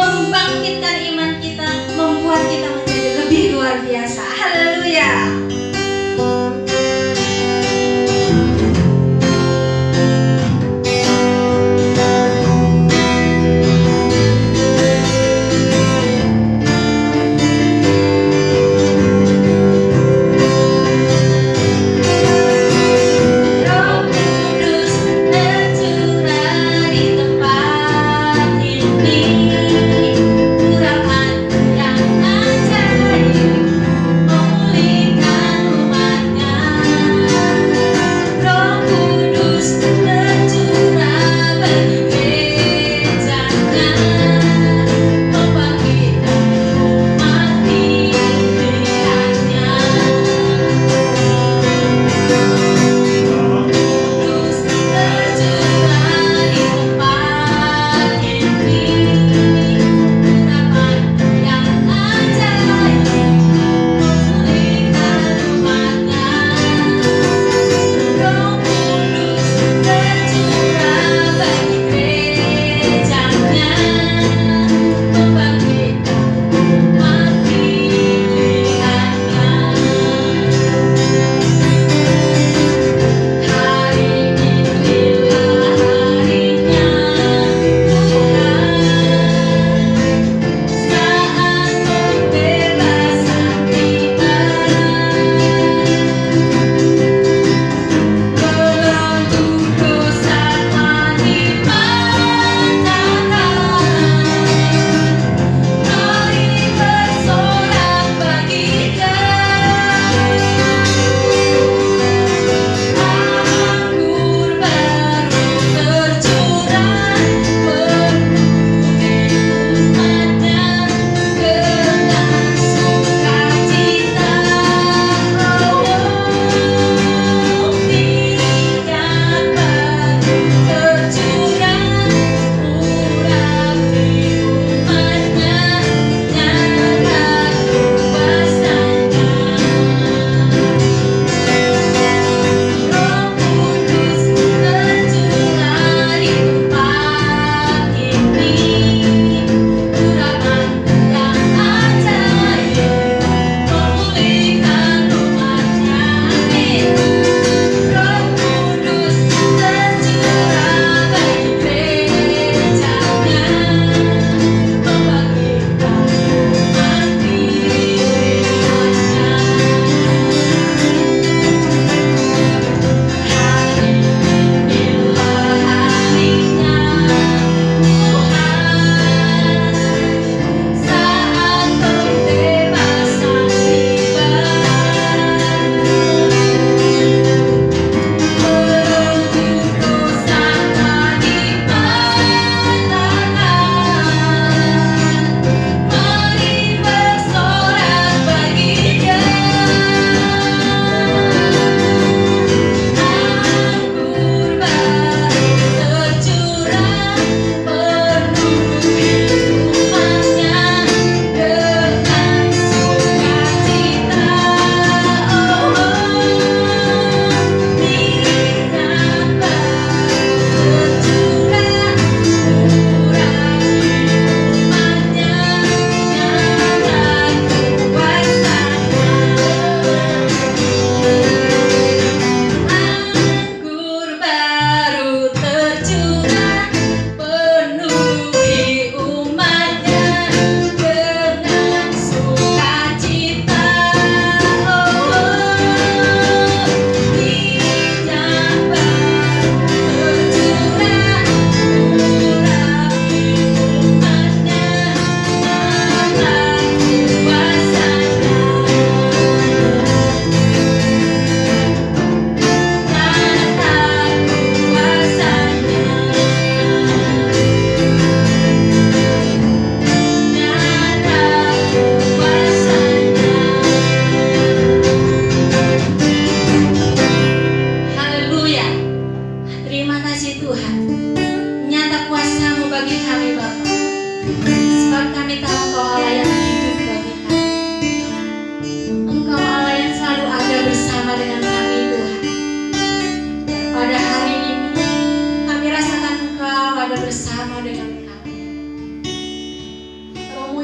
membangkitkan iman kita, membuat kita menjadi lebih luar biasa. Haleluya.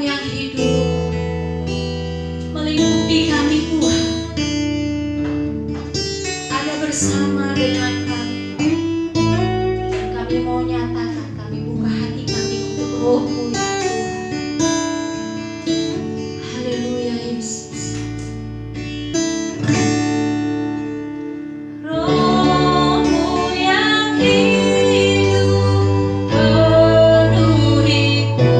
Roh-Mu yang hidup melingkupi kami Tuhan, ada bersama dengan kami, dan kami mau nyatakan, kami buka hati kami untuk Roh-Mu ya Tuhan. Haleluya Yesus. Roh-Mu yang hidup penuhiku,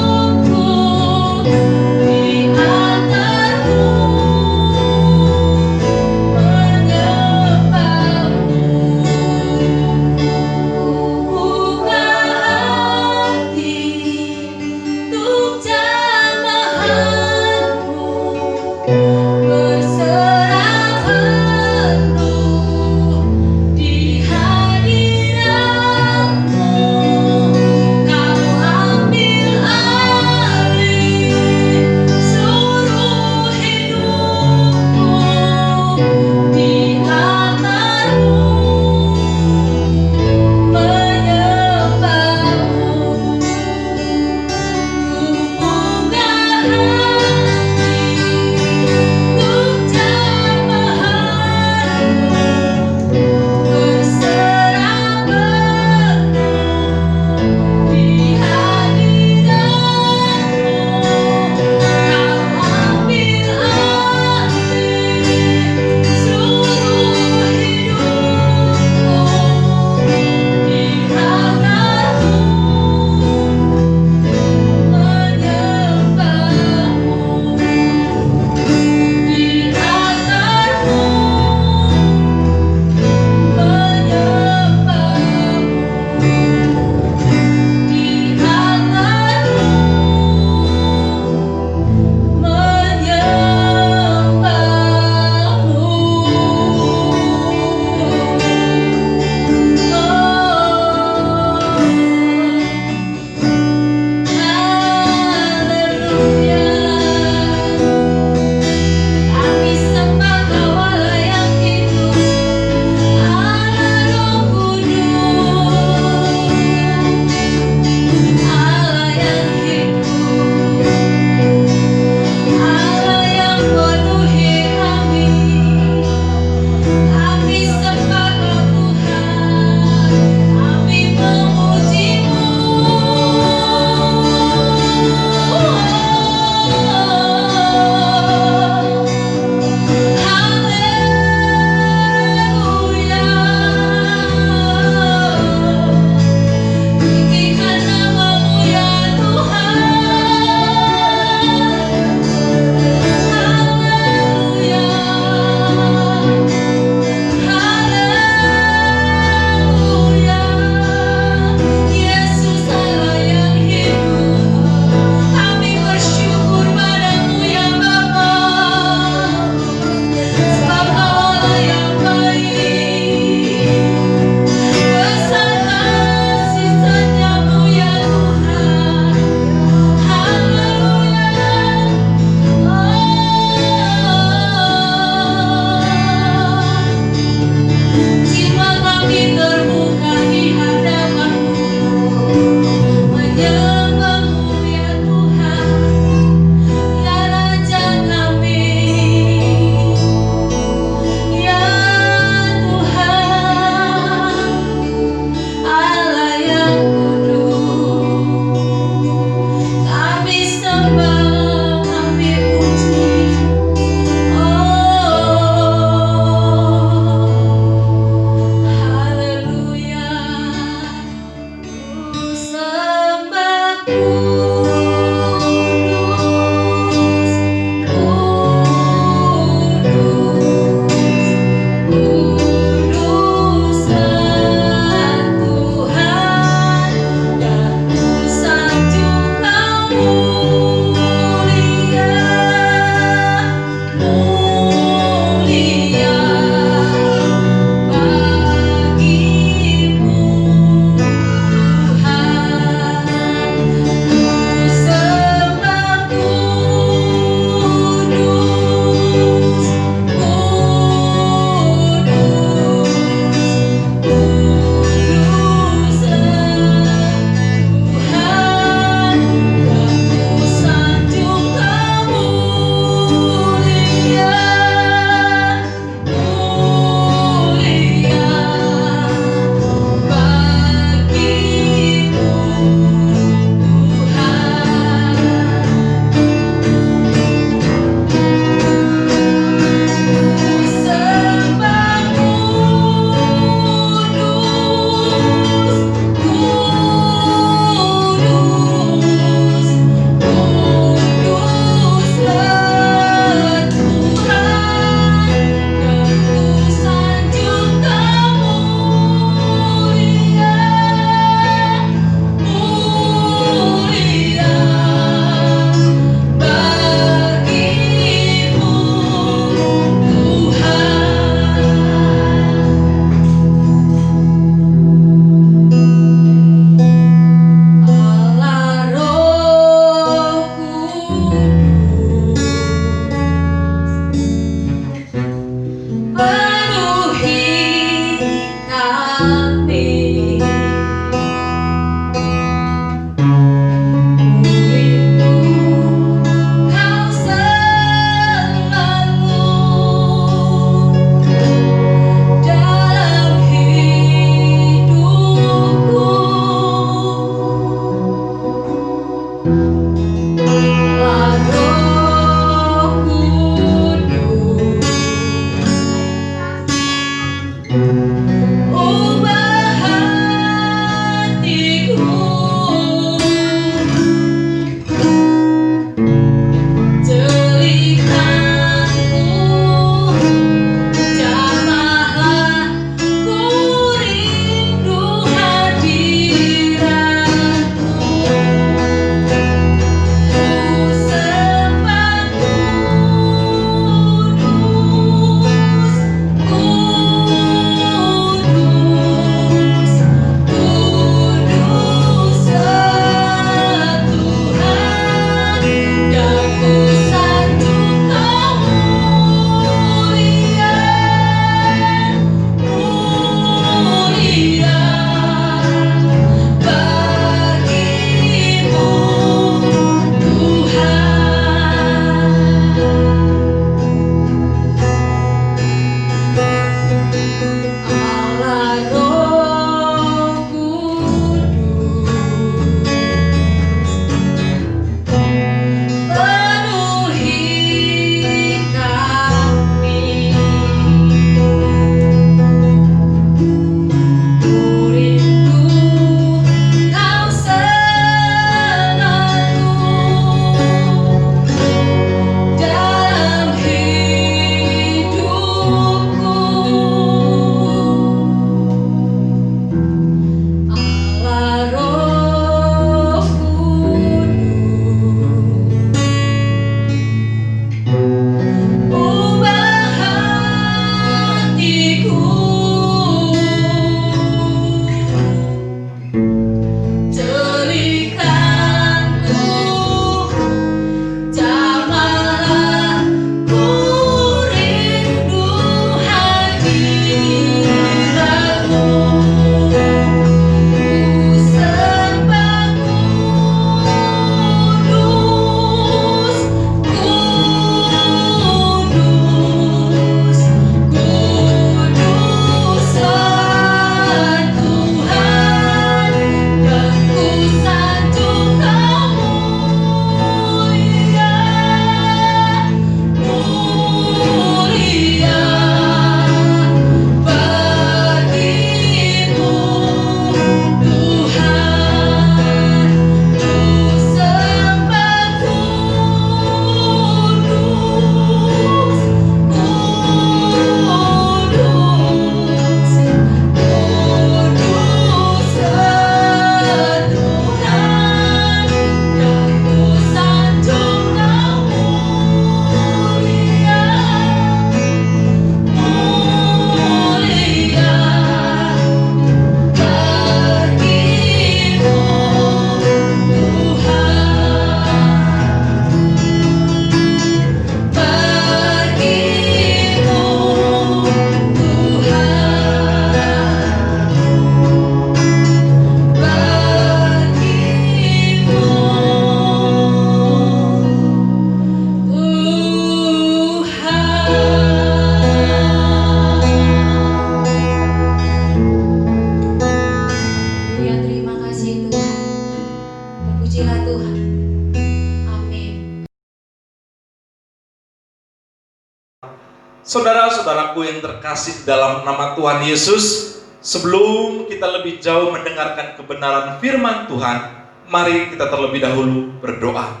Saudara-saudaraku yang terkasih dalam nama Tuhan Yesus, sebelum kita lebih jauh mendengarkan kebenaran firman Tuhan, mari kita terlebih dahulu berdoa.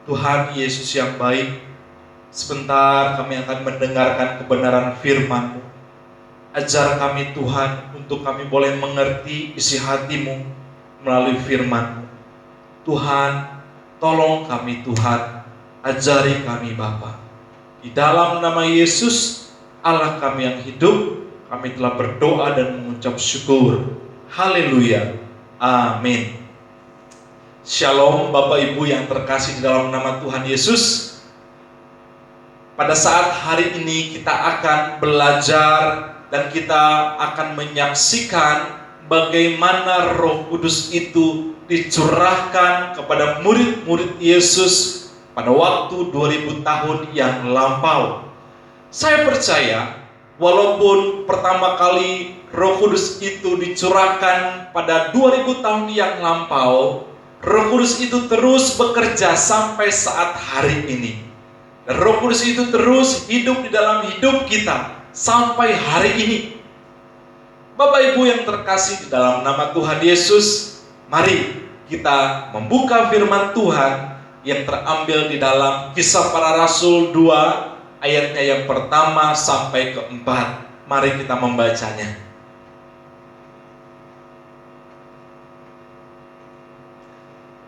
Tuhan Yesus yang baik, sebentar kami akan mendengarkan kebenaran firman-Mu. Ajar kami Tuhan, untuk kami boleh mengerti isi hati-Mu melalui firman-Mu. Tuhan, tolong kami Tuhan, ajari kami Bapa. Di dalam nama Yesus, Allah kami yang hidup, kami telah berdoa dan mengucap syukur. Haleluya. Amin. Shalom Bapak Ibu yang terkasih di dalam nama Tuhan Yesus. Pada saat hari ini kita akan belajar dan kita akan menyaksikan bagaimana Roh Kudus itu dicurahkan kepada murid-murid Yesus pada waktu 2000 tahun yang lampau. Saya percaya walaupun pertama kali Roh Kudus itu dicurahkan pada 2000 tahun yang lampau, Roh Kudus itu terus bekerja sampai saat hari ini. Dan Roh Kudus itu terus hidup di dalam hidup kita sampai hari ini. Bapak Ibu yang terkasih di dalam nama Tuhan Yesus, mari kita membuka firman Tuhan yang terambil di dalam Kisah Para Rasul 2 ayatnya yang pertama sampai keempat. Mari kita membacanya.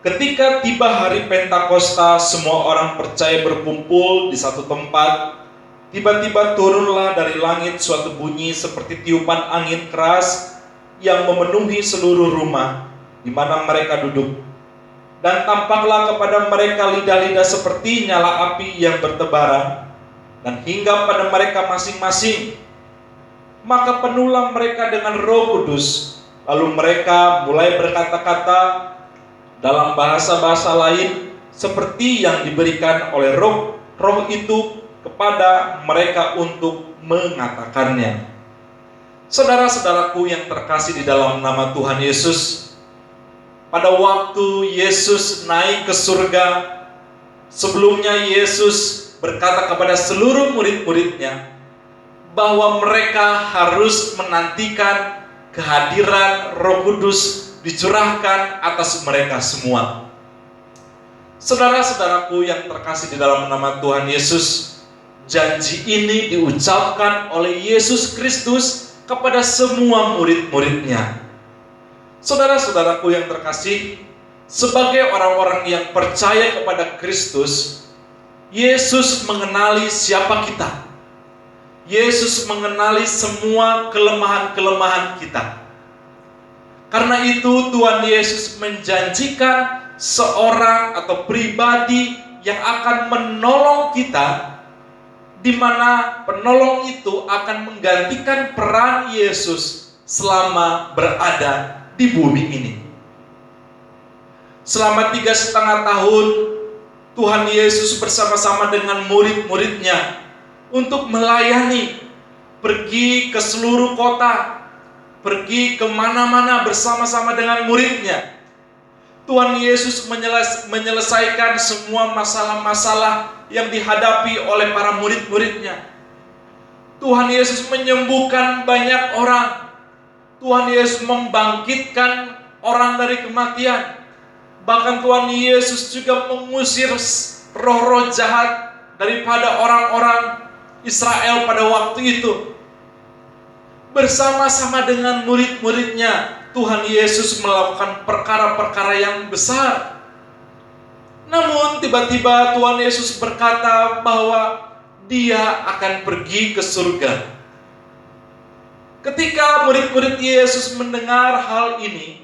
Ketika tiba hari Pentakosta, semua orang percaya berkumpul di satu tempat. Tiba-tiba turunlah dari langit suatu bunyi seperti tiupan angin keras yang memenuhi seluruh rumah di mana mereka duduk. Dan tampaklah kepada mereka lidah-lidah seperti nyala api yang bertebaran dan hinggap pada mereka masing-masing. Maka penuhlah mereka dengan Roh Kudus. Lalu mereka mulai berkata-kata dalam bahasa-bahasa lain seperti yang diberikan oleh Roh itu kepada mereka untuk mengatakannya. Saudara-saudaraku yang terkasih di dalam nama Tuhan Yesus, pada waktu Yesus naik ke surga, sebelumnya Yesus berkata kepada seluruh murid-muridnya bahwa mereka harus menantikan kehadiran Roh Kudus dicurahkan atas mereka semua. Saudara-saudaraku yang terkasih di dalam nama Tuhan Yesus, janji ini diucapkan oleh Yesus Kristus kepada semua murid-muridnya. Saudara-saudaraku yang terkasih, sebagai orang-orang yang percaya kepada Kristus, Yesus mengenali siapa kita. Yesus mengenali semua kelemahan-kelemahan kita. Karena itu Tuhan Yesus menjanjikan seorang atau pribadi yang akan menolong kita, di mana penolong itu akan menggantikan peran Yesus selama berada di bumi ini. Selama 3,5 tahun Tuhan Yesus bersama-sama dengan murid-muridnya untuk melayani, pergi ke seluruh kota, pergi kemana-mana bersama-sama dengan muridnya. Tuhan Yesus menyelesaikan semua masalah-masalah yang dihadapi oleh para murid-muridnya. Tuhan Yesus menyembuhkan banyak orang. Tuhan Yesus membangkitkan orang dari kematian. Bahkan Tuhan Yesus juga mengusir roh-roh jahat daripada orang-orang Israel pada waktu itu. Bersama-sama dengan murid-muridnya, Tuhan Yesus melakukan perkara-perkara yang besar. Namun tiba-tiba Tuhan Yesus berkata bahwa Dia akan pergi ke surga. Ketika murid-murid Yesus mendengar hal ini,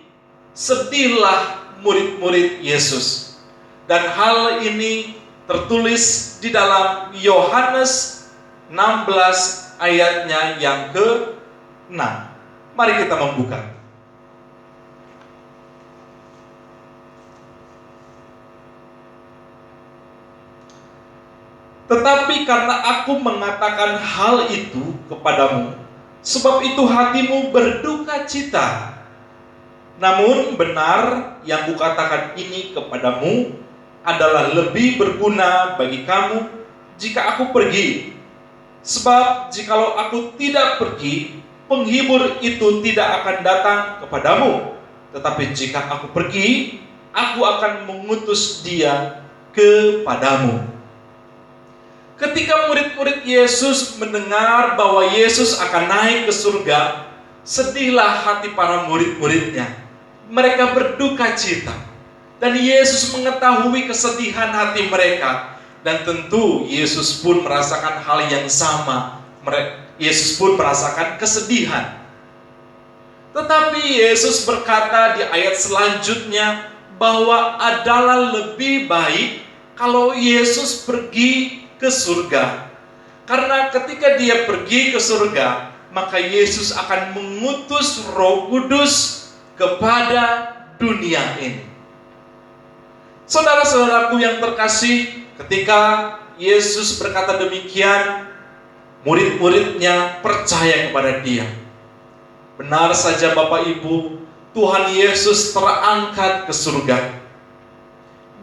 sedihlah murid-murid Yesus. Dan hal ini tertulis di dalam Yohanes 16 ayatnya yang ke-6. Mari kita membuka. Tetapi karena aku mengatakan hal itu kepadamu, sebab itu hatimu berduka cita. Namun benar yang kukatakan ini kepadamu adalah lebih berguna bagi kamu jika aku pergi. Sebab jikalau aku tidak pergi, penghibur itu tidak akan datang kepadamu. Tetapi jika aku pergi, aku akan mengutus dia kepadamu. Ketika murid-murid Yesus mendengar bahwa Yesus akan naik ke surga, sedihlah hati para murid-muridnya. Mereka berduka cita. Dan Yesus mengetahui kesedihan hati mereka. Dan tentu Yesus pun merasakan hal yang sama. Yesus pun merasakan kesedihan. Tetapi Yesus berkata di ayat selanjutnya bahwa adalah lebih baik kalau Yesus pergi ke surga. Karena ketika dia pergi ke surga, maka Yesus akan mengutus Roh Kudus kepada dunia ini. Saudara-saudaraku yang terkasih, ketika Yesus berkata demikian, murid-muridnya percaya kepada dia. Benar saja Bapak Ibu, Tuhan Yesus terangkat ke surga.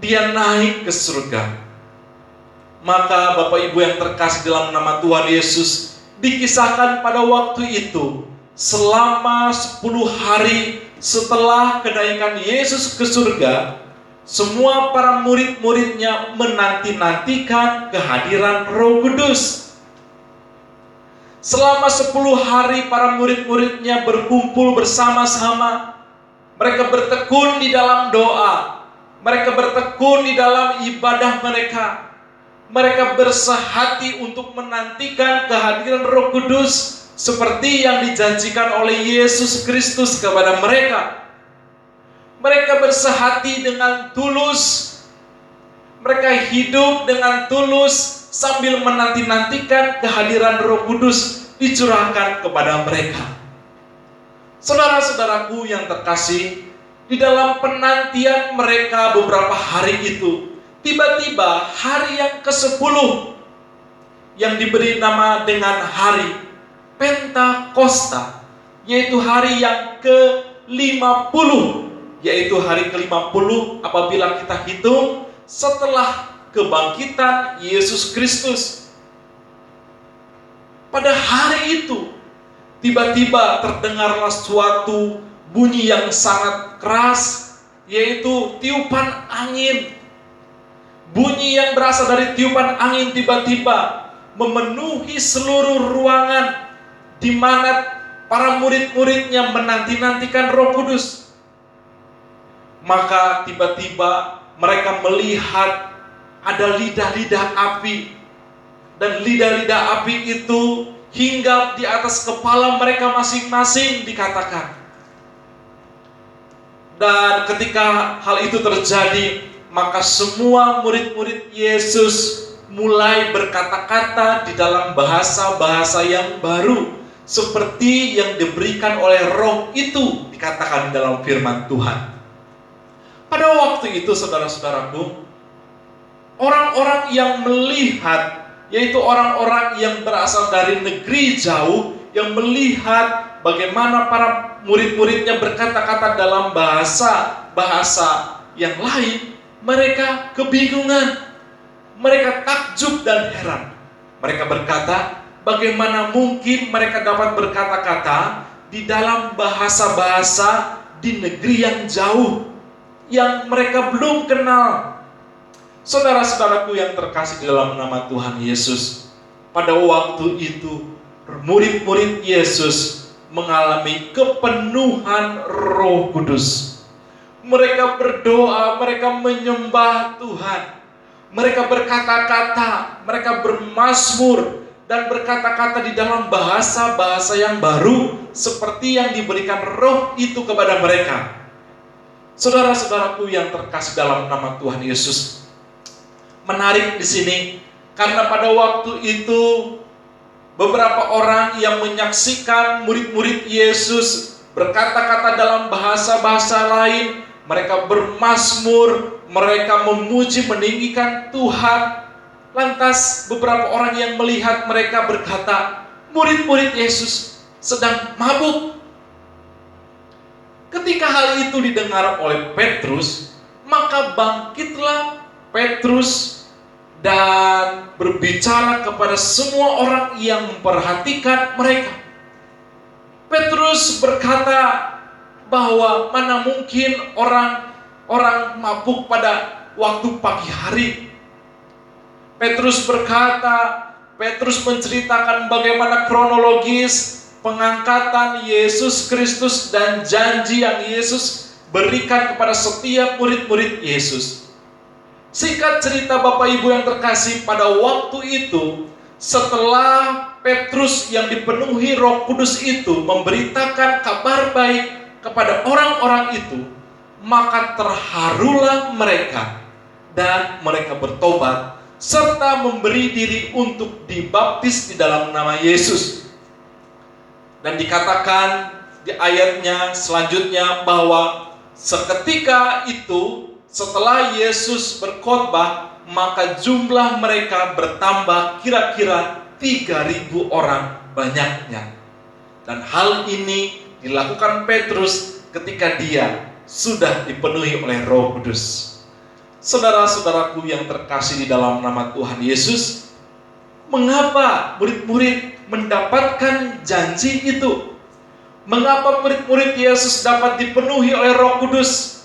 Dia naik ke surga. Maka Bapak Ibu yang terkasih dalam nama Tuhan Yesus, dikisahkan pada waktu itu, selama 10 hari setelah kenaikan Yesus ke surga, semua para murid-muridnya menanti-nantikan kehadiran Roh Kudus. Selama 10 hari para murid-muridnya berkumpul bersama-sama. Mereka bertekun di dalam doa. Mereka bertekun di dalam ibadah mereka. Mereka bersehati untuk menantikan kehadiran Roh Kudus seperti yang dijanjikan oleh Yesus Kristus kepada mereka. Mereka bersehati dengan tulus. Mereka hidup dengan tulus sambil menanti-nantikan kehadiran Roh Kudus dicurahkan kepada mereka. Saudara-saudaraku yang terkasih, di dalam penantian mereka beberapa hari itu, tiba-tiba hari yang ke-10 yang diberi nama dengan hari Pentakosta, yaitu hari yang ke-50, yaitu hari ke-50 apabila kita hitung setelah kebangkitan Yesus Kristus. Pada hari itu, tiba-tiba terdengarlah suatu bunyi yang sangat keras, yaitu tiupan angin. Bunyi yang berasal dari tiupan angin tiba-tiba memenuhi seluruh ruangan di mana para murid-muridnya menanti-nantikan Roh Kudus. Maka tiba-tiba mereka melihat ada lidah-lidah api. Dan lidah-lidah api itu hinggap di atas kepala mereka masing-masing dikatakan. Dan ketika hal itu terjadi, maka semua murid-murid Yesus mulai berkata-kata di dalam bahasa-bahasa yang baru, seperti yang diberikan oleh Roh itu dikatakan dalam firman Tuhan. Pada waktu itu saudara-saudaraku, orang-orang yang melihat, yaitu orang-orang yang berasal dari negeri jauh, yang melihat bagaimana para murid-muridnya berkata-kata dalam bahasa yang lain, mereka kebingungan, mereka takjub dan heran. Mereka berkata, bagaimana mungkin mereka dapat berkata-kata di dalam bahasa-bahasa di negeri yang jauh, yang mereka belum kenal. Saudara-saudaraku yang terkasih di dalam nama Tuhan Yesus, pada waktu itu murid-murid Yesus mengalami kepenuhan Roh Kudus. Mereka berdoa, mereka menyembah Tuhan. Mereka berkata-kata, mereka bermazmur dan berkata-kata di dalam bahasa-bahasa yang baru seperti yang diberikan Roh itu kepada mereka. Saudara-saudaraku yang terkasih dalam nama Tuhan Yesus, menarik di sini karena pada waktu itu beberapa orang yang menyaksikan murid-murid Yesus berkata-kata dalam bahasa-bahasa lain, mereka bermazmur, mereka memuji meninggikan Tuhan. Lantas beberapa orang yang melihat mereka berkata, murid-murid Yesus sedang mabuk. Ketika hal itu didengar oleh Petrus, maka bangkitlah Petrus dan berbicara kepada semua orang yang memperhatikan mereka. Petrus berkata bahwa mana mungkin orang mabuk pada waktu pagi hari. Petrus menceritakan bagaimana kronologis pengangkatan Yesus Kristus dan janji yang Yesus berikan kepada setiap murid-murid Yesus. Singkat cerita Bapak Ibu yang terkasih, pada waktu itu setelah Petrus yang dipenuhi Roh Kudus itu memberitakan kabar baik kepada orang-orang itu, maka terharulah mereka dan mereka bertobat serta memberi diri untuk dibaptis di dalam nama Yesus. Dan dikatakan di ayatnya selanjutnya bahwa seketika itu setelah Yesus berkhotbah, maka jumlah mereka bertambah kira-kira 3.000 orang banyaknya. Dan hal ini dilakukan Petrus ketika dia sudah dipenuhi oleh Roh Kudus. Saudara-saudaraku yang terkasih di dalam nama Tuhan Yesus, mengapa murid-murid mendapatkan janji itu? Mengapa murid-murid Yesus dapat dipenuhi oleh Roh Kudus?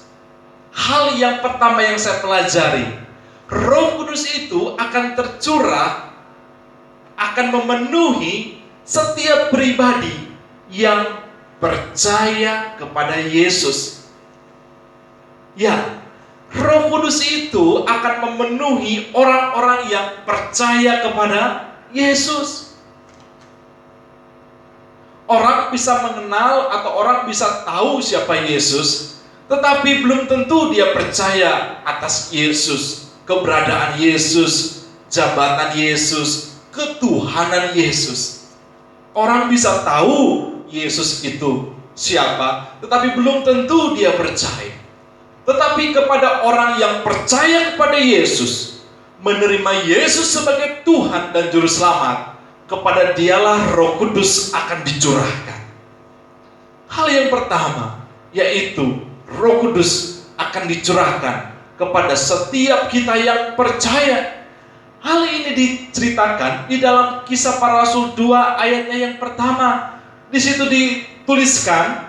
Hal yang pertama yang saya pelajari, Roh Kudus itu akan tercurah, akan memenuhi setiap pribadi yang percaya kepada Yesus. Ya, Roh Kudus itu akan memenuhi orang-orang yang percaya kepada Yesus. Orang bisa mengenal atau orang bisa tahu siapa Yesus, tetapi belum tentu dia percaya atas Yesus, keberadaan Yesus, jabatan Yesus, ketuhanan Yesus. Orang bisa tahu Yesus itu siapa, tetapi belum tentu dia percaya. Tetapi kepada orang yang percaya kepada Yesus, menerima Yesus sebagai Tuhan dan Juru Selamat, kepada dialah Roh Kudus akan dicurahkan. Hal yang pertama, yaitu Roh Kudus akan dicurahkan kepada setiap kita yang percaya. Hal ini diceritakan di dalam Kisah Para Rasul 2 ayatnya yang pertama. Di situ dituliskan,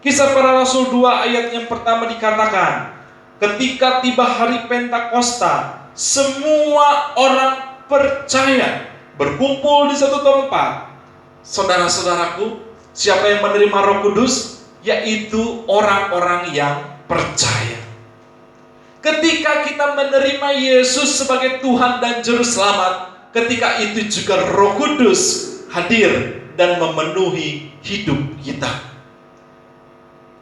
Kisah Para Rasul 2 ayat yang pertama dikatakan, ketika tiba hari Pentakosta, semua orang percaya berkumpul di satu tempat. Saudara-saudaraku, siapa yang menerima Roh Kudus? Yaitu orang-orang yang percaya. Ketika kita menerima Yesus sebagai Tuhan dan Juru Selamat, ketika itu juga Roh Kudus hadir dan memenuhi hidup kita.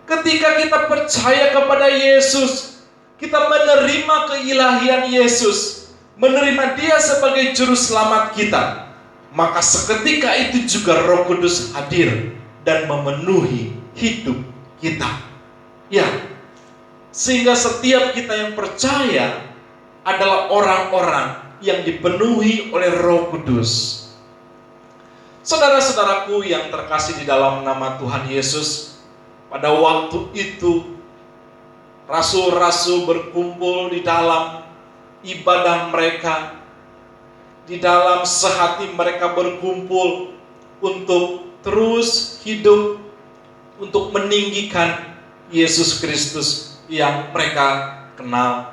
Ketika kita percaya kepada Yesus, kita menerima keilahian Yesus, menerima Dia sebagai Juru Selamat kita, maka seketika itu juga Roh Kudus hadir dan memenuhi hidup kita. Ya, sehingga setiap kita yang percaya adalah orang-orang yang dipenuhi oleh Roh Kudus. Saudara-saudaraku yang terkasih di dalam nama Tuhan Yesus, pada waktu itu rasul-rasul berkumpul di dalam ibadah mereka, di dalam sehati mereka berkumpul untuk terus hidup, untuk meninggikan Yesus Kristus yang mereka kenal.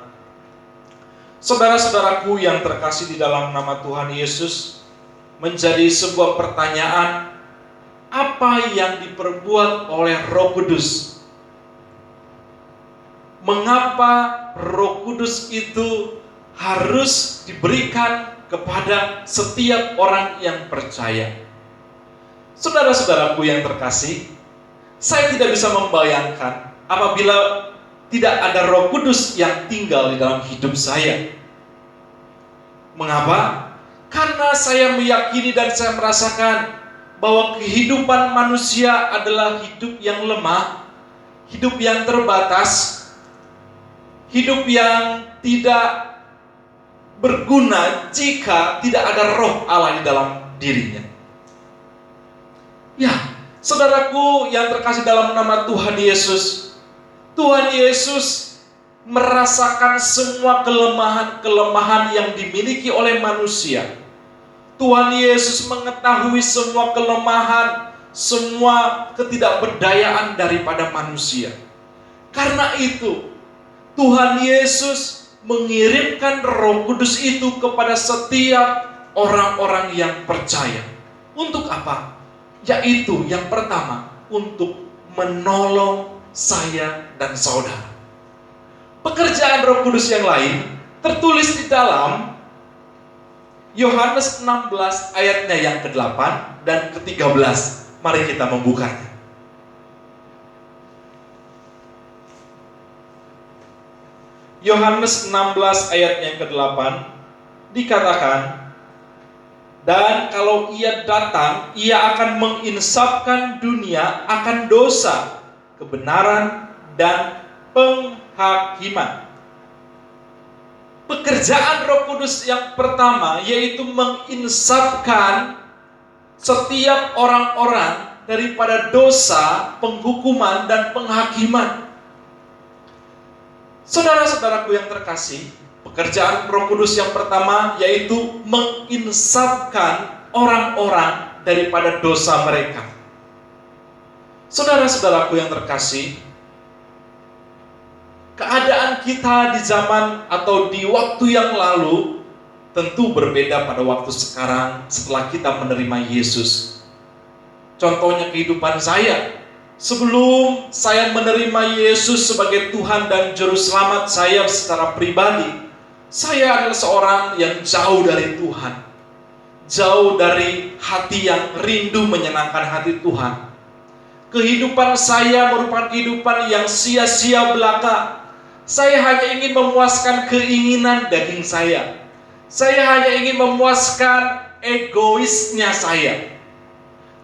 Saudara-saudaraku yang terkasih di dalam nama Tuhan Yesus, menjadi sebuah pertanyaan, apa yang diperbuat oleh Roh Kudus? Mengapa Roh Kudus itu harus diberikan kepada setiap orang yang percaya? Saudara-saudaraku yang terkasih, saya tidak bisa membayangkan apabila tidak ada Roh Kudus yang tinggal di dalam hidup saya. Mengapa? Karena saya meyakini dan saya merasakan bahwa kehidupan manusia adalah hidup yang lemah, hidup yang terbatas, hidup yang tidak berguna jika tidak ada Roh Allah di dalam dirinya. Ya, Saudaraku yang terkasih dalam nama Tuhan Yesus merasakan semua kelemahan-kelemahan yang dimiliki oleh manusia. Tuhan Yesus mengetahui semua kelemahan, semua ketidakberdayaan daripada manusia. Karena itu, Tuhan Yesus mengirimkan Roh Kudus itu kepada setiap orang-orang yang percaya. Untuk apa? Yaitu yang pertama, untuk menolong saya dan saudara. Pekerjaan Roh Kudus yang lain tertulis di dalam Yohanes 16 ayatnya yang ke-8 dan ke-13. Mari kita membukanya. Yohanes 16 ayat yang ke-8 dikatakan, dan kalau ia datang, ia akan menginsafkan dunia akan dosa, kebenaran, dan penghakiman. Pekerjaan Roh Kudus yang pertama yaitu menginsafkan setiap orang-orang daripada dosa, penghukuman, dan penghakiman. Saudara-saudaraku yang terkasih, pekerjaan Roh Kudus yang pertama yaitu menginsafkan orang-orang daripada dosa mereka. Saudara-saudaraku yang terkasih, keadaan kita di zaman atau di waktu yang lalu tentu berbeda pada waktu sekarang setelah kita menerima Yesus. Contohnya kehidupan saya. Sebelum saya menerima Yesus sebagai Tuhan dan Juru Selamat saya secara pribadi, saya adalah seorang yang jauh dari Tuhan. Jauh dari hati yang rindu menyenangkan hati Tuhan. Kehidupan saya merupakan kehidupan yang sia-sia belaka. Saya hanya ingin memuaskan keinginan daging saya. Saya hanya ingin memuaskan egoisnya saya.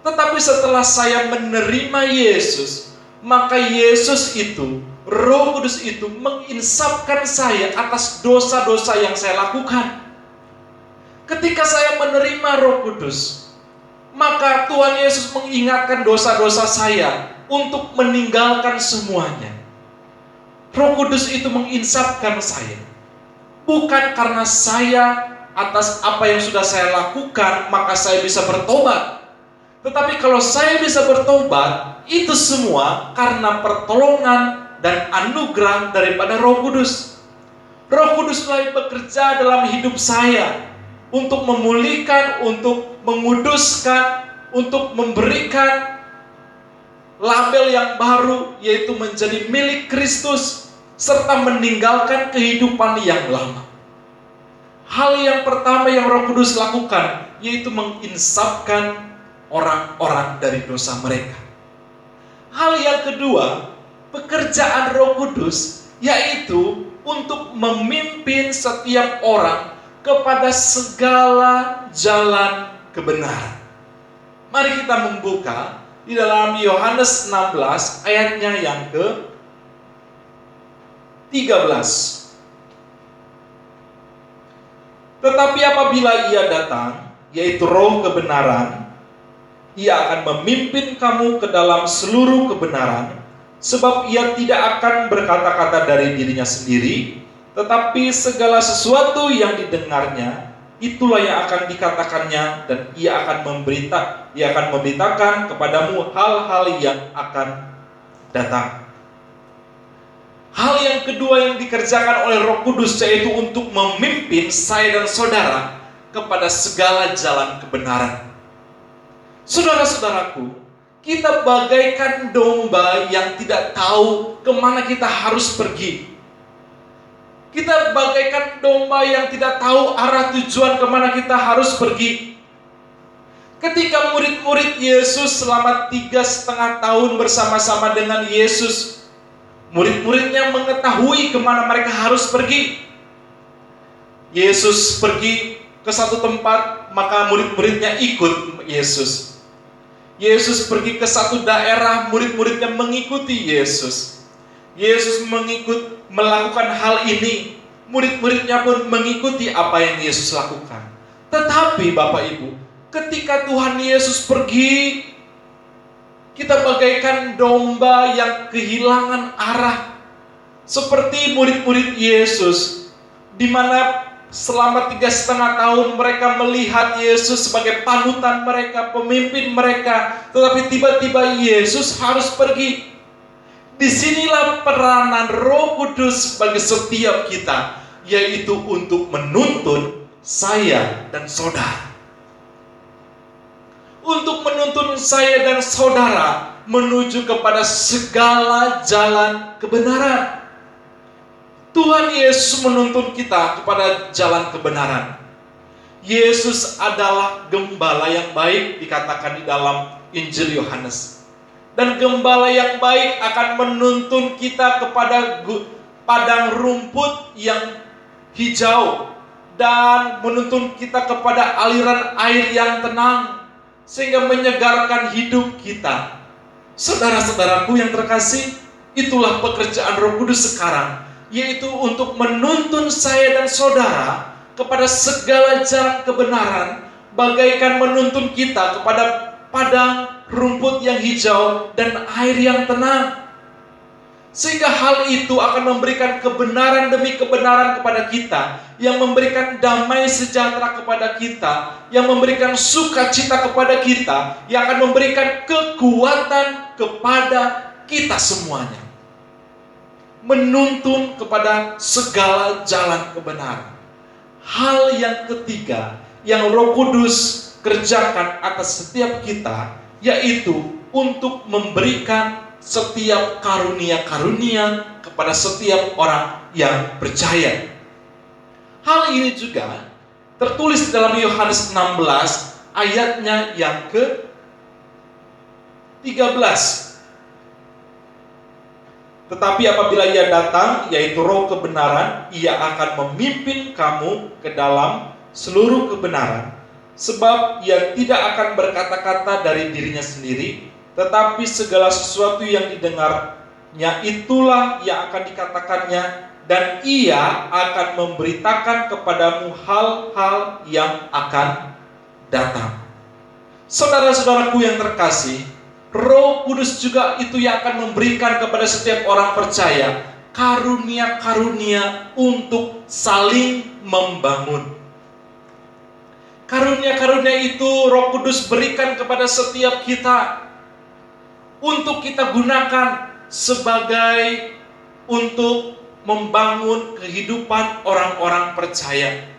Tetapi setelah saya menerima Yesus, maka Yesus itu, Roh Kudus itu menginsafkan saya atas dosa-dosa yang saya lakukan. Ketika saya menerima Roh Kudus, maka Tuhan Yesus mengingatkan dosa-dosa saya untuk meninggalkan semuanya. Roh Kudus itu menginsafkan saya. Bukan karena saya atas apa yang sudah saya lakukan, maka saya bisa bertobat. Tetapi kalau saya bisa bertobat, itu semua karena pertolongan dan anugerah daripada Roh Kudus. Roh Kudus mulai bekerja dalam hidup saya untuk memulihkan, untuk menguduskan, untuk memberikan label yang baru, yaitu menjadi milik Kristus, serta meninggalkan kehidupan yang lama. Hal yang pertama yang Roh Kudus lakukan, yaitu menginsafkan orang-orang dari dosa mereka. Hal yang kedua, pekerjaan Roh Kudus yaitu untuk memimpin setiap orang kepada segala jalan kebenaran. Mari kita membuka di dalam Yohanes 16 ayatnya yang ke-13. Tetapi apabila ia datang, yaitu Roh kebenaran, ia akan memimpin kamu ke dalam seluruh kebenaran, sebab ia tidak akan berkata-kata dari dirinya sendiri, tetapi segala sesuatu yang didengarnya, itulah yang akan dikatakannya, dan ia akan memberitakan kepadamu hal-hal yang akan datang. Hal yang kedua yang dikerjakan oleh Roh Kudus yaitu untuk memimpin saya dan saudara kepada segala jalan kebenaran. Saudara-saudaraku, kita bagaikan domba yang tidak tahu kemana kita harus pergi. Kita bagaikan domba yang tidak tahu arah tujuan kemana kita harus pergi. Ketika murid-murid Yesus selama 3,5 tahun bersama-sama dengan Yesus, murid-muridnya mengetahui kemana mereka harus pergi. Yesus pergi ke satu tempat, maka murid-muridnya ikut Yesus. Yesus pergi ke satu daerah, murid-muridnya mengikuti Yesus. Yesus melakukan hal ini, murid-muridnya pun mengikuti apa yang Yesus lakukan. Tetapi Bapak Ibu, ketika Tuhan Yesus pergi Kita bagaikan domba yang kehilangan arah. Seperti murid-murid Yesus, di mana selama 3,5 tahun mereka melihat Yesus sebagai panutan mereka, pemimpin mereka. Tetapi tiba-tiba Yesus harus pergi. Disinilah peranan Roh Kudus bagi setiap kita, yaitu untuk menuntun saya dan saudara. Untuk menuntun saya dan saudara menuju kepada segala jalan kebenaran. Tuhan Yesus menuntun kita kepada jalan kebenaran. Yesus adalah gembala yang baik, dikatakan di dalam Injil Yohanes. Dan gembala yang baik akan menuntun kita kepada padang rumput yang hijau, dan menuntun kita kepada aliran air yang tenang, sehingga menyegarkan hidup kita. Saudara-saudaraku yang terkasih, itulah pekerjaan Roh Kudus sekarang, yaitu untuk menuntun saya dan saudara kepada segala jalan kebenaran, bagaikan menuntun kita kepada padang rumput yang hijau dan air yang tenang. Sehingga hal itu akan memberikan kebenaran demi kebenaran kepada kita, yang memberikan damai sejahtera kepada kita, yang memberikan sukacita kepada kita, yang akan memberikan kekuatan kepada kita semuanya. Menuntun kepada segala jalan kebenaran. Hal yang ketiga yang Roh Kudus kerjakan atas setiap kita, yaitu untuk memberikan setiap karunia-karunia kepada setiap orang yang percaya. Hal ini juga tertulis dalam Yohanes 16 ayatnya yang ke-13. Tetapi apabila Ia datang, yaitu Roh kebenaran, Ia akan memimpin kamu ke dalam seluruh kebenaran, sebab Ia tidak akan berkata-kata dari dirinya sendiri, tetapi segala sesuatu yang didengarnya itulah yang akan dikatakannya, dan Ia akan memberitakan kepadamu hal-hal yang akan datang. Saudara-saudaraku yang terkasih, Roh Kudus juga itu yang akan memberikan kepada setiap orang percaya karunia-karunia untuk saling membangun. Karunia-karunia itu Roh Kudus berikan kepada setiap kita untuk kita gunakan sebagai untuk membangun kehidupan orang-orang percaya.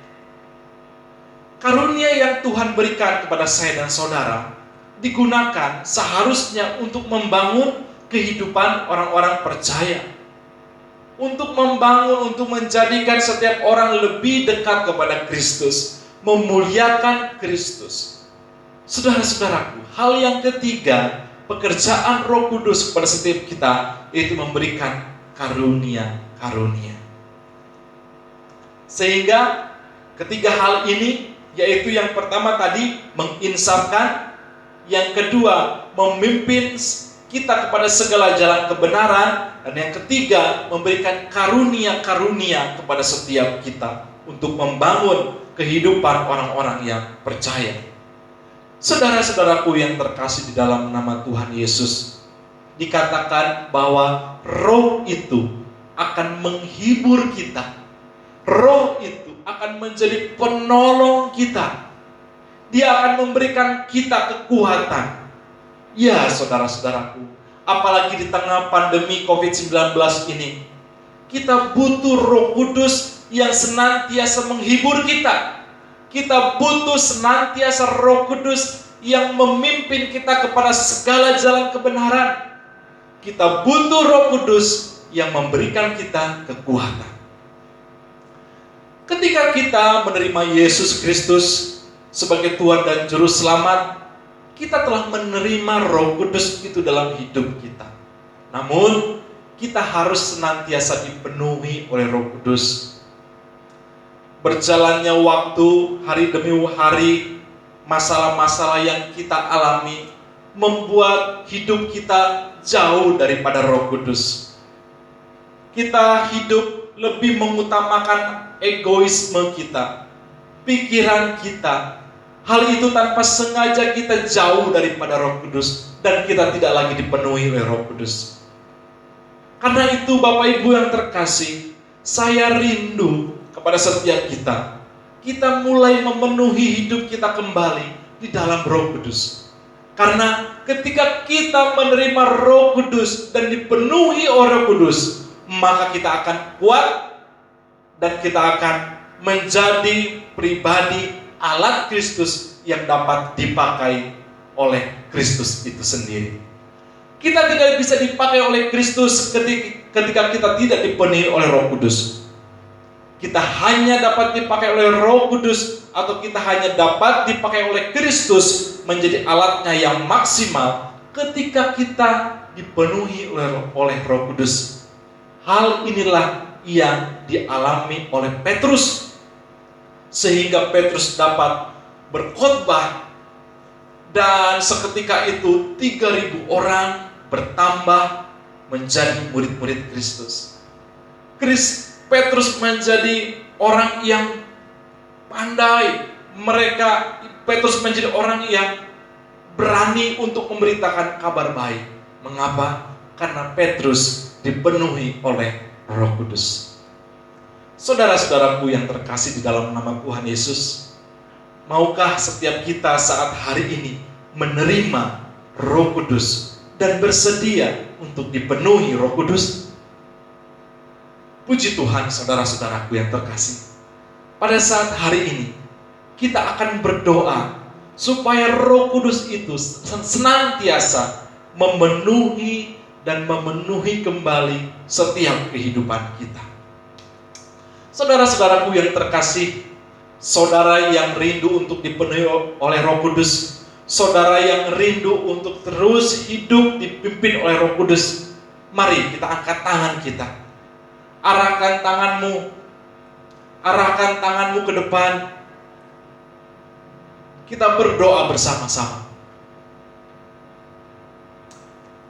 Karunia yang Tuhan berikan kepada saya dan saudara digunakan seharusnya untuk membangun kehidupan orang-orang percaya, untuk membangun, untuk menjadikan setiap orang lebih dekat kepada Kristus, memuliakan Kristus. Saudara-saudaraku, hal yang ketiga, pekerjaan Roh Kudus kepada setiap kita, yaitu memberikan karunia-karunia. Sehingga ketiga hal ini, yaitu yang pertama tadi menginsafkan, yang kedua memimpin kita kepada segala jalan kebenaran, dan yang ketiga memberikan karunia-karunia kepada setiap kita untuk membangun kehidupan orang-orang yang percaya. Saudara-saudaraku yang terkasih di dalam nama Tuhan Yesus, dikatakan bahwa Roh itu akan menghibur kita. Roh itu akan menjadi penolong kita. Dia akan memberikan kita kekuatan. Ya, saudara-saudaraku, apalagi di tengah pandemi COVID-19 ini, kita butuh Roh Kudus yang senantiasa menghibur kita. Kita butuh senantiasa Roh Kudus yang memimpin kita kepada segala jalan kebenaran. Kita butuh Roh Kudus yang memberikan kita kekuatan. Ketika kita menerima Yesus Kristus sebagai Tuhan dan Juru Selamat, kita telah menerima Roh Kudus itu dalam hidup kita. Namun, kita harus senantiasa dipenuhi oleh Roh Kudus. Berjalannya waktu, hari demi hari, masalah-masalah yang kita alami membuat hidup kita jauh daripada Roh Kudus. Kita hidup lebih mengutamakan egoisme kita, pikiran kita, Hal itu tanpa sengaja kita jauh daripada Roh Kudus dan kita tidak lagi dipenuhi oleh Roh Kudus. Karena itu Bapak Ibu yang terkasih, saya rindu kepada setiap kita. Kita mulai memenuhi hidup kita kembali di dalam Roh Kudus. Karena ketika kita menerima Roh Kudus dan dipenuhi oleh Roh Kudus, maka kita akan kuat dan kita akan menjadi pribadi alat Kristus yang dapat dipakai oleh Kristus itu sendiri. Kita tidak bisa dipakai oleh Kristus ketika kita tidak dipenuhi oleh Roh Kudus. Kita hanya dapat dipakai oleh Roh Kudus atau kita hanya dapat dipakai oleh Kristus menjadi alatnya yang maksimal ketika kita dipenuhi oleh Roh Kudus. Hal inilah yang dialami oleh Petrus, sehingga Petrus dapat berkhotbah dan seketika itu 3.000 orang bertambah menjadi murid-murid Kristus. Petrus menjadi orang yang pandai. Petrus menjadi orang yang berani untuk memberitakan kabar baik. Mengapa? Karena Petrus dipenuhi oleh Roh Kudus. Saudara-saudaraku yang terkasih di dalam nama Tuhan Yesus, maukah setiap kita saat hari ini menerima Roh Kudus dan bersedia untuk dipenuhi Roh Kudus? Puji Tuhan, saudara-saudaraku yang terkasih. Pada saat hari ini, kita akan berdoa supaya Roh Kudus itu senantiasa memenuhi dan memenuhi kembali setiap kehidupan kita. Saudara-saudaraku yang terkasih, saudara yang rindu untuk dipenuhi oleh Roh Kudus, saudara yang rindu untuk terus hidup dipimpin oleh Roh Kudus, mari kita angkat tangan kita. Arahkan tanganmu ke depan. Kita berdoa bersama-sama.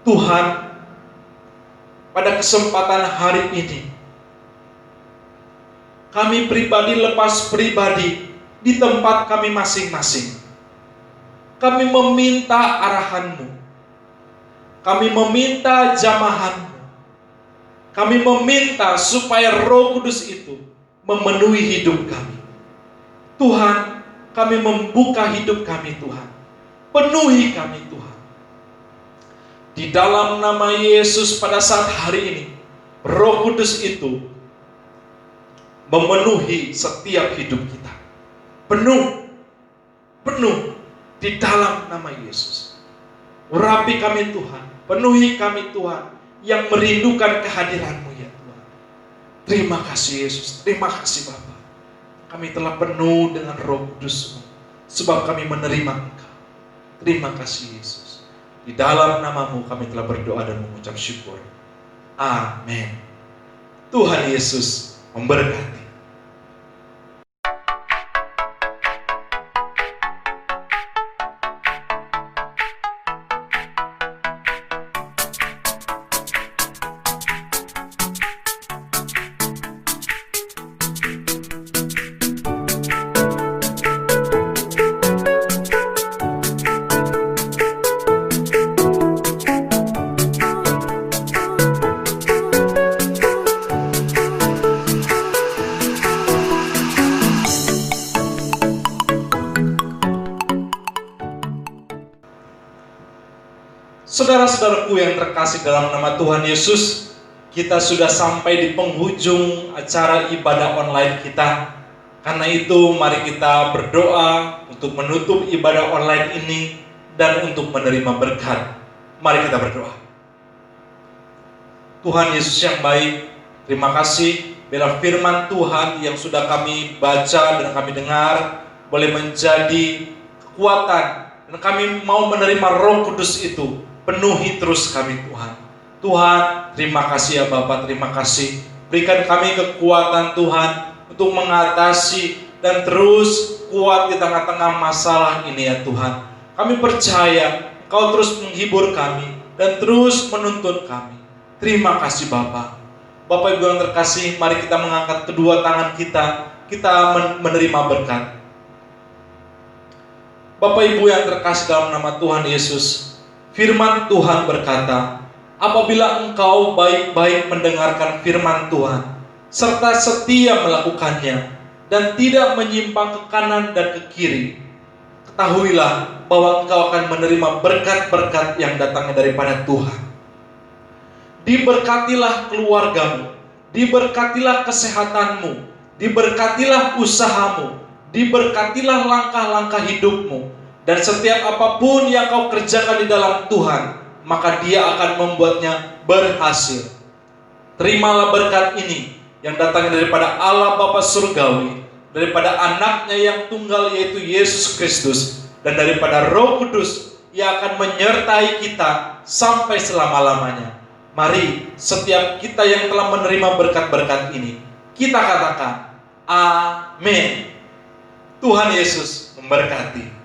Tuhan, pada kesempatan hari ini, kami pribadi lepas pribadi di tempat kami masing-masing, kami meminta arahan-Mu, kami meminta jamahan-Mu, kami meminta supaya Roh Kudus itu memenuhi hidup kami. Tuhan, kami membuka hidup kami Tuhan. Penuhi kami Tuhan. Di dalam nama Yesus pada saat hari ini, Roh Kudus itu memenuhi setiap hidup kita. Penuh di dalam nama Yesus. Urapi kami Tuhan, penuhi kami Tuhan yang merindukan kehadiran-Mu ya Tuhan. Terima kasih Yesus, terima kasih Bapa. Kami telah penuh dengan Roh Kudus-Mu, sebab kami menerima Engkau. Terima kasih Yesus. Di dalam nama-Mu kami telah berdoa dan mengucap syukur. Amin. Tuhan Yesus memberkati. Saudara-saudaraku yang terkasih dalam nama Tuhan Yesus, kita sudah sampai di penghujung acara ibadah online kita. Karena itu mari kita berdoa untuk menutup ibadah online ini dan untuk menerima berkat. Mari kita berdoa. Tuhan Yesus yang baik, terima kasih bila firman Tuhan yang sudah kami baca dan kami dengar boleh menjadi kekuatan, dan kami mau menerima Roh Kudus itu. Penuhi terus kami Tuhan. Tuhan, terima kasih ya Bapa, terima kasih. Berikan kami kekuatan Tuhan untuk mengatasi dan terus kuat di tengah-tengah masalah ini ya Tuhan. Kami percaya Engkau terus menghibur kami dan terus menuntun kami. Terima kasih Bapa. Bapak Ibu yang terkasih, mari kita mengangkat kedua tangan kita menerima berkat. Bapak Ibu yang terkasih dalam nama Tuhan Yesus, firman Tuhan berkata, apabila engkau baik-baik mendengarkan firman Tuhan, serta setia melakukannya, dan tidak menyimpang ke kanan dan ke kiri, ketahuilah bahwa engkau akan menerima berkat-berkat yang datangnya daripada Tuhan. Diberkatilah keluargamu, diberkatilah kesehatanmu, diberkatilah usahamu, diberkatilah langkah-langkah hidupmu, dan setiap apapun yang kau kerjakan di dalam Tuhan, maka Dia akan membuatnya berhasil. Terimalah berkat ini yang datangnya daripada Allah Bapa Surgawi, daripada anaknya yang tunggal yaitu Yesus Kristus, dan daripada Roh Kudus yang akan menyertai kita sampai selama-lamanya. Mari setiap kita yang telah menerima berkat-berkat ini, kita katakan amin. Tuhan Yesus memberkati.